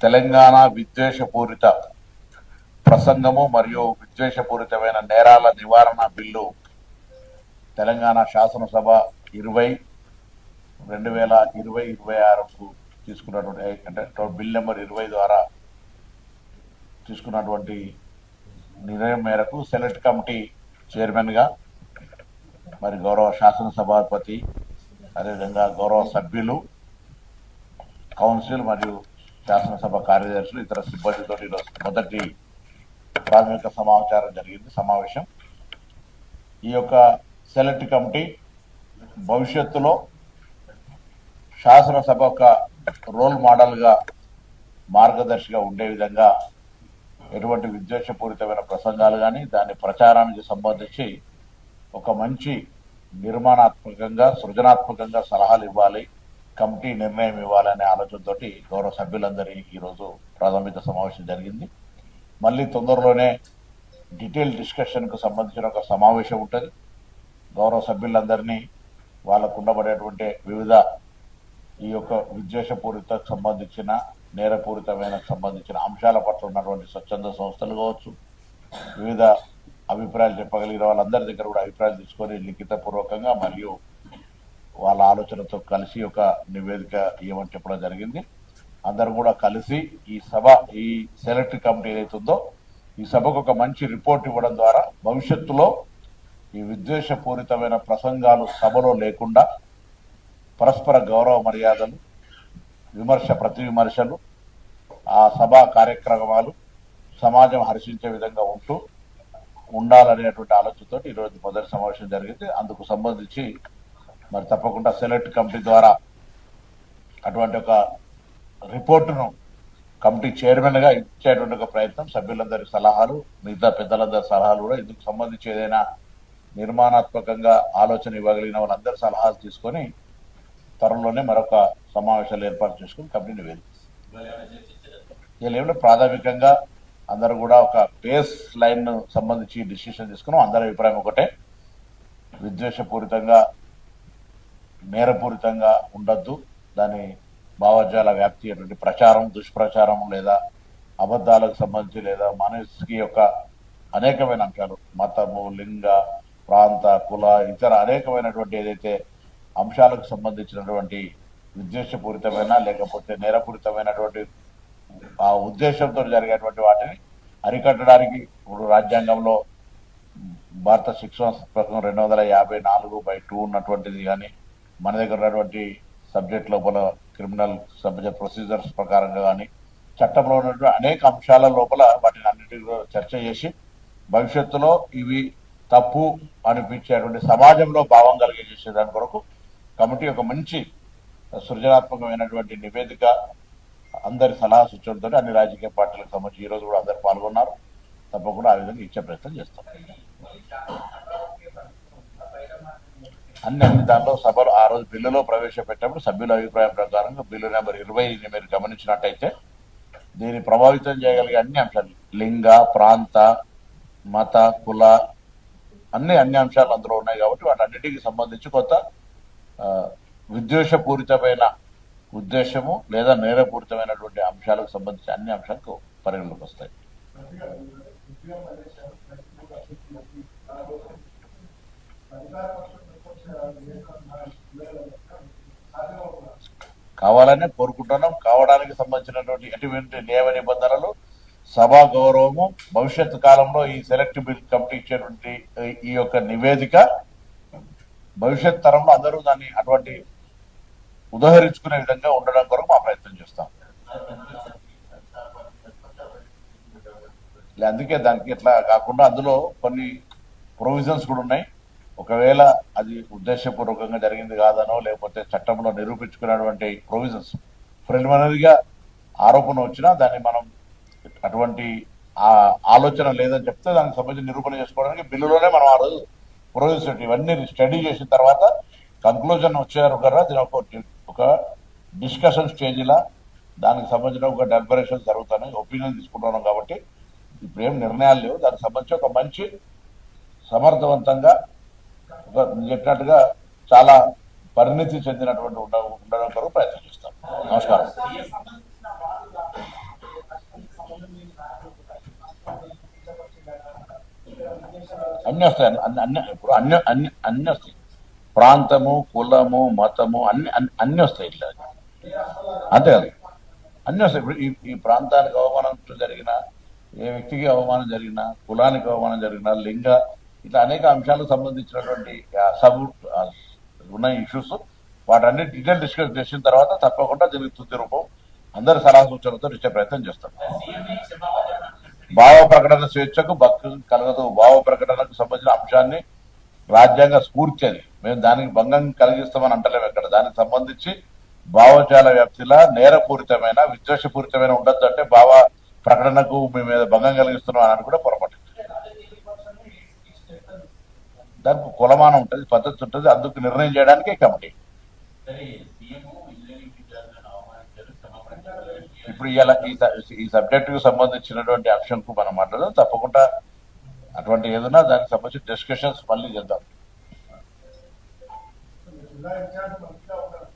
తెలంగాణ విద్వేషపూరిత ప్రసంగము మరియు విద్వేషపూరితమైన నేరాల నివారణ బిల్లు తెలంగాణ శాసనసభ 2020-2026కు తీసుకున్నటువంటి అంటే బిల్ నెంబర్ 20 ద్వారా తీసుకున్నటువంటి నిర్ణయం మేరకు సెలెక్ట్ కమిటీ చైర్మన్గా మరి గౌరవ శాసనసభాపతి అదేవిధంగా గౌరవ సభ్యులు కౌన్సిల్ మరియు శాసనసభ కార్యదర్శులు ఇతర సిబ్బందితో ఈరోజు మొదటి ప్రాథమిక సమావేశం. ఈ యొక్క సెలెక్ట్ కమిటీ భవిష్యత్తులో శాసనసభ ఒక రోల్ మోడల్గా మార్గదర్శిగా ఉండే విధంగా ఎటువంటి విద్వేషపూరితమైన ప్రసంగాలు కానీ దాని ప్రచారానికి సంబంధించి ఒక మంచి నిర్మాణాత్మకంగా సృజనాత్మకంగా సలహాలు ఇవ్వాలి, కమిటీ నిర్ణయం ఇవ్వాలనే ఆలోచనతో గౌరవ సభ్యులందరి ఈరోజు ప్రాథమిక సమావేశం జరిగింది. మళ్ళీ తొందరలోనే డీటెయిల్ డిస్కషన్కు సంబంధించిన ఒక సమావేశం ఉంటుంది. గౌరవ సభ్యులందరినీ వాళ్ళకు ఉండబడేటువంటి వివిధ ఈ యొక్క విద్వేషపూరితకు సంబంధించిన నేరపూరితమైన సంబంధించిన అంశాల పట్ల ఉన్నటువంటి స్వచ్ఛంద సంస్థలు కావచ్చు, వివిధ అభిప్రాయాలు చెప్పగలిగిన వాళ్ళందరి దగ్గర కూడా అభిప్రాయాలు తీసుకొని లిఖితపూర్వకంగా మరియు వాళ్ళ ఆలోచనతో కలిసి ఒక నివేదిక ఇవ్వమని చెప్పడం జరిగింది. అందరూ కూడా కలిసి ఈ సెలెక్ట్ కమిటీ ఏదైతుందో ఈ సభకు ఒక మంచి రిపోర్ట్ ఇవ్వడం ద్వారా భవిష్యత్తులో ఈ విద్వేషపూరితమైన ప్రసంగాలు సభలో లేకుండా పరస్పర గౌరవ మర్యాదలు, ప్రతి విమర్శలు, ఆ సభా కార్యక్రమాలు సమాజం హర్షించే విధంగా ఉండాలనేటువంటి ఆలోచనతో ఈరోజు మొదటి సమావేశం జరిగింది. అందుకు సంబంధించి మరి తప్పకుండా సెలెక్ట్ కమిటీ ద్వారా అటువంటి ఒక రిపోర్టును కమిటీ చైర్మన్గా ఇచ్చేటువంటి ఒక ప్రయత్నం, సభ్యులందరి సలహాలు, మిగతా పెద్దలందరి సలహాలు కూడా ఇందుకు సంబంధించి ఏదైనా నిర్మాణాత్మకంగా ఆలోచన ఇవ్వగలిగిన వాళ్ళందరి సలహాలు తీసుకొని త్వరలోనే మరొక సమావేశాలు ఏర్పాటు చేసుకుని కమిటీ నివేదిక ప్రాథమికంగా అందరూ కూడా ఒక బేస్ లైన్ సంబంధించి డిసిషన్ తీసుకున్నాం. అందరి అభిప్రాయం ఒకటే, విద్వేషపూరితంగా నేరపూరితంగా ఉండొద్దు, దాని భావజాల వ్యాప్తి అటువంటి ప్రచారం, దుష్ప్రచారం లేదా అబద్ధాలకు సంబంధించి లేదా మనసుకి యొక్క అనేకమైన అంశాలు, మతము, లింగ, ప్రాంత, కుల, ఇతర అనేకమైనటువంటి ఏదైతే అంశాలకు సంబంధించినటువంటి విద్వేషపూరితమైన లేకపోతే నేరపూరితమైనటువంటి ఆ ఉద్దేశంతో జరిగేటువంటి వాటిని అరికట్టడానికి ఇప్పుడు రాజ్యాంగంలో భారత శిక్షణ పుస్తకం 254/2 ఉన్నటువంటిది కానీ మన దగ్గర ఉన్నటువంటి సబ్జెక్ట్ లోపల క్రిమినల్ సబ్జెక్ట్ ప్రొసీజర్స్ ప్రకారంగా కానీ చట్టంలో ఉన్నటువంటి అనేక అంశాల లోపల వాటిని అన్నింటినీ చర్చ చేసి భవిష్యత్తులో ఇవి తప్పు అనిపించేటువంటి సమాజంలో భావం కలిగజేసే దాని కొరకు కమిటీ ఒక మంచి సృజనాత్మకమైనటువంటి నివేదిక అందరి సలహా సూచనలతో అన్ని రాజకీయ పార్టీలకు సంబంధించి ఈరోజు కూడా అందరు పాల్గొన్నారు. తప్పకుండా ఆ విధంగా ఇచ్చే ప్రయత్నం చేస్తాం. అన్ని దానిలో సభలో ఆ రోజు బిల్లులో ప్రవేశపెట్టినప్పుడు సభ్యుల అభిప్రాయం ప్రకారంగా బిల్లు నెంబర్ 20 మీరు గమనించినట్టయితే దీన్ని ప్రభావితం చేయగలిగే అన్ని అంశాలు, లింగ, ప్రాంత, మత, కుల అన్ని అంశాలు అందులో ఉన్నాయి. కాబట్టి వాటన్నిటికి సంబంధించి కొంత విద్వేషపూరితమైన ఉద్దేశము లేదా నేరపూరితమైనటువంటి అంశాలకు సంబంధించి అన్ని అంశాలకు పరిగణలోకి వస్తాయి. కావాలనే కోరుకుంటున్నాం. కావడానికి సంబంధించినటువంటి ఎటువంటి నియమ నిబంధనలు, సభా గౌరవము, భవిష్యత్తు కాలంలో ఈ సెలెక్ట్ బిల్ కమిటీ ఇచ్చేటువంటి ఈ యొక్క నివేదిక భవిష్యత్ తరంలో అందరూ దాన్ని అటువంటి ఉదహరించుకునే విధంగా ఉండడం కొరకు మా ప్రయత్నం చేస్తాం. అందుకే దానికి ఇట్లా కాకుండా అందులో కొన్ని ప్రొవిజన్స్ కూడా ఉన్నాయి. ఒకవేళ అది ఉద్దేశపూర్వకంగా జరిగింది కాదనో లేకపోతే చట్టంలో నిరూపించుకున్నటువంటి ప్రొవిజన్స్ ప్రిలిమినరీగా ఆరోపణ వచ్చినా దాన్ని మనం అటువంటి ఆలోచన లేదని చెప్తే దానికి సంబంధించి నిరూపణ చేసుకోవడానికి బిల్లులోనే మనం ఆ రోజు ప్రొవిజన్స్ ఇవన్నీ స్టడీ చేసిన తర్వాత కంక్లూజన్ వచ్చారు కదా, దీని ఒక డిస్కషన్ స్టేజ్లా దానికి సంబంధించిన ఒక డెలిబరేషన్ జరుగుతున్నాయి, ఒపీనియన్ తీసుకుంటున్నాం. కాబట్టి ఇప్పుడు ఏం నిర్ణయాలు లేవు. దానికి సంబంధించి ఒక మంచి సమర్థవంతంగా చెప్పినట్టుగా చాలా పరిణితి చెందినటువంటి ఉండడం కొరకు ప్రయత్నం చేస్తాం. నమస్కారం. అన్ని వస్తాయి. ఇప్పుడు అన్ని వస్తాయి. ప్రాంతము, కులము, మతము అన్ని వస్తాయి ఇట్లా. అంతే కదా, అన్ని వస్తాయి. ఇప్పుడు ఈ ప్రాంతానికి అవమానం జరిగిన, ఏ వ్యక్తికి అవమానం జరిగినా, కులానికి అవమానం జరిగినా, లింగ, ఇట్లా అనేక అంశాలకు సంబంధించినటువంటి ఉన్న ఇష్యూస్, వాటన్ని డీటెయిల్ డిస్కస్ చేసిన తర్వాత తప్పకుండా దీనికి తుది రూపం అందరి సలహా సూచనలతో ఇచ్చే ప్రయత్నం చేస్తాం. భావ ప్రకటన స్వేచ్ఛకు భక్తు కలగదు. భావ ప్రకటనకు సంబంధించిన అంశాన్ని రాజ్యాంగ స్ఫూర్తి అది. మేము దానికి భంగం కలిగిస్తామని అంటలేము ఎక్కడ. దానికి సంబంధించి భావజాల వ్యాప్తిలా నేరపూరితమైన, విద్వేషపూరితమైన ఉండొద్దు అంటే భావ ప్రకటనకు మీ మీద భంగం కలిగిస్తున్నాం అని కూడా పొరపాటు. దానికి కులమానం ఉంటుంది, పద్ధతి ఉంటుంది. అందుకు నిర్ణయం చేయడానికి కమిటీ. ఇప్పుడు ఇలా ఈ సబ్జెక్ట్ కు సంబంధించినటువంటి అంశంకు మనం మాట్లాడదాం. తప్పకుండా అటువంటి ఏదైనా దానికి సంబంధించిన డిస్కషన్స్ మళ్ళీ చేద్దాం. జిల్లా ఇన్ఛార్జ్ మంచిగా ఉంటారు.